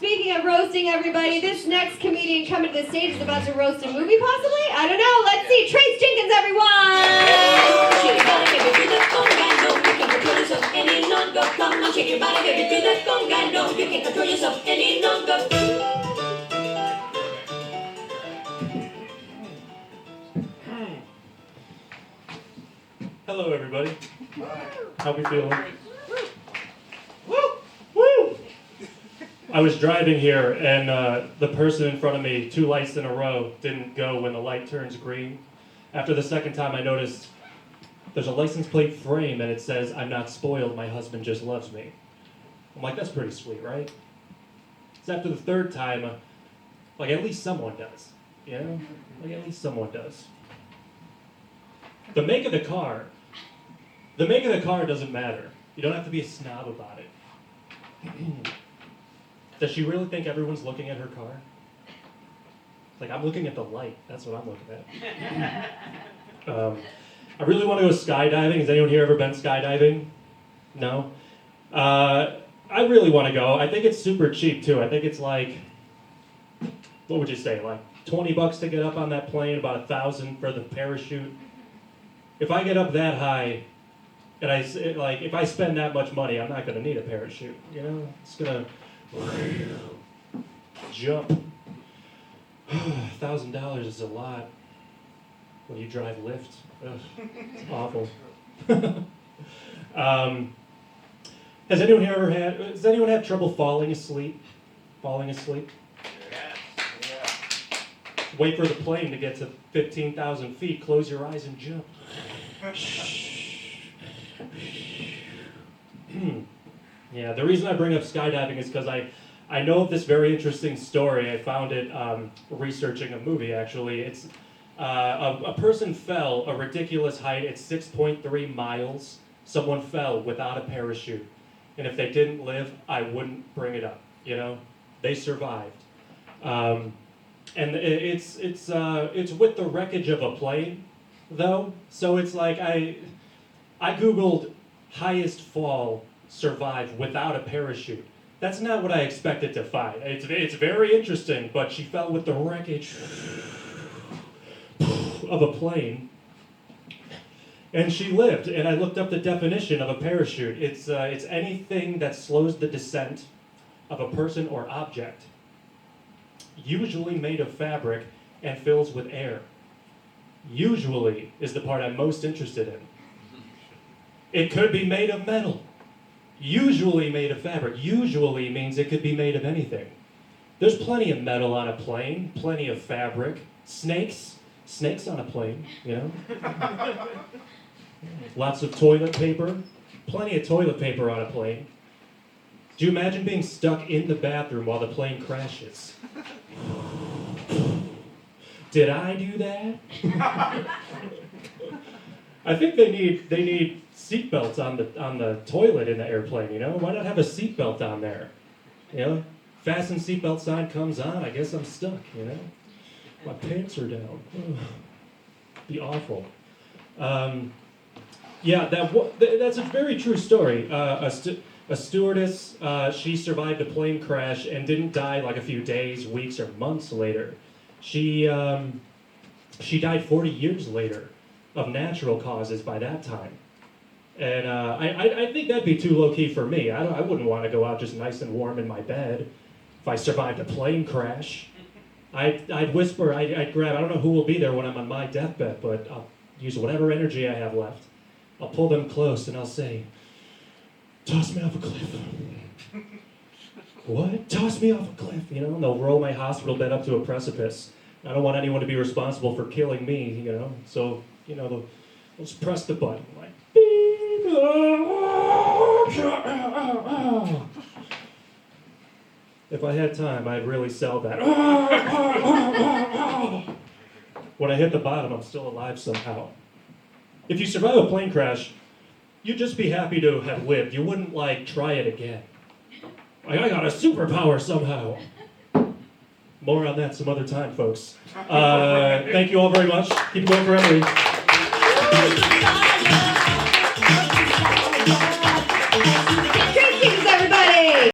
Speaking of roasting everybody, this next comedian coming to the stage is about to roast a movie, possibly? I don't know. Let's see. Trace Jenkins, Hello, everybody. How we feeling? Woo! Woo! I was driving here, and the person in front of me, 2 lights in a row, didn't go when the light turns green. After the second time, I noticed there's a license plate frame, and it says, "I'm not spoiled, my husband just loves me." I'm like, that's pretty sweet, right? It's after the third time, like, at least someone does, you know? Like, at least someone does. The make of the car doesn't matter. You don't have to be a snob about it. Does she really think everyone's looking at her car? Like, I'm looking at the light. That's what I'm looking at. I really want to go skydiving. Has anyone here ever been skydiving? No? I really want to go. I think it's super cheap, too. I think it's like, what would you say, like $20 to get up on that plane, about $1,000 for the parachute. If I get up that high, and if I spend that much money, I'm not going to need a parachute, you know? It's going to jump. $1,000 is a lot when you drive Lyft. Ugh, it's awful. Does anyone have trouble falling asleep? Falling asleep? Wait for the plane to get to 15,000 feet, close your eyes and jump. Yeah, the reason I bring up skydiving is because I know of this very interesting story. I found it researching a movie, actually. It's a person fell a ridiculous height at 6.3 miles. Someone fell without a parachute. And if they didn't live, I wouldn't bring it up, you know? They survived. And it's with the wreckage of a plane, though. So it's like I Googled highest fall survived without a parachute. That's not what I expected to find. It's very interesting, but she fell with the wreckage of a plane, and she lived. And I looked up the definition of a parachute. It's anything that slows the descent of a person or object, usually made of fabric and fills with air. Usually is the part I'm most interested in. It could be made of metal. Usually made of fabric. Usually means it could be made of anything. There's plenty of metal on a plane, plenty of fabric. Snakes on a plane, you know? Lots of toilet paper. Plenty of toilet paper on a plane. Do you imagine being stuck in the bathroom while the plane crashes? Did I do that? I think they need seatbelts on the toilet in the airplane, you know? Why not have a seatbelt on there? You know? Fasten seatbelt sign comes on, I guess I'm stuck, you know? My pants are down. Ugh. Be awful. Yeah, that's a very true story. A stewardess, she survived a plane crash and didn't die like a few days, weeks, or months later. She died 40 years later of natural causes by that time. And I think that'd be too low-key for me. I wouldn't want to go out just nice and warm in my bed if I survived a plane crash. I'd whisper, I'd grab, I don't know who will be there when I'm on my deathbed, but I'll use whatever energy I have left. I'll pull them close and I'll say, "Toss me off a cliff." What? Toss me off a cliff, you know? And they'll roll my hospital bed up to a precipice. I don't want anyone to be responsible for killing me, you know? So, you know, they'll just press the button, like, beep, If I had time, I'd really sell that. When I hit the bottom, I'm still alive somehow. If you survive a plane crash, you'd just be happy to have lived. You wouldn't, like, try it again. Like, I got a superpower somehow. More on that some other time, folks. Thank you all very much. Keep going for Emily.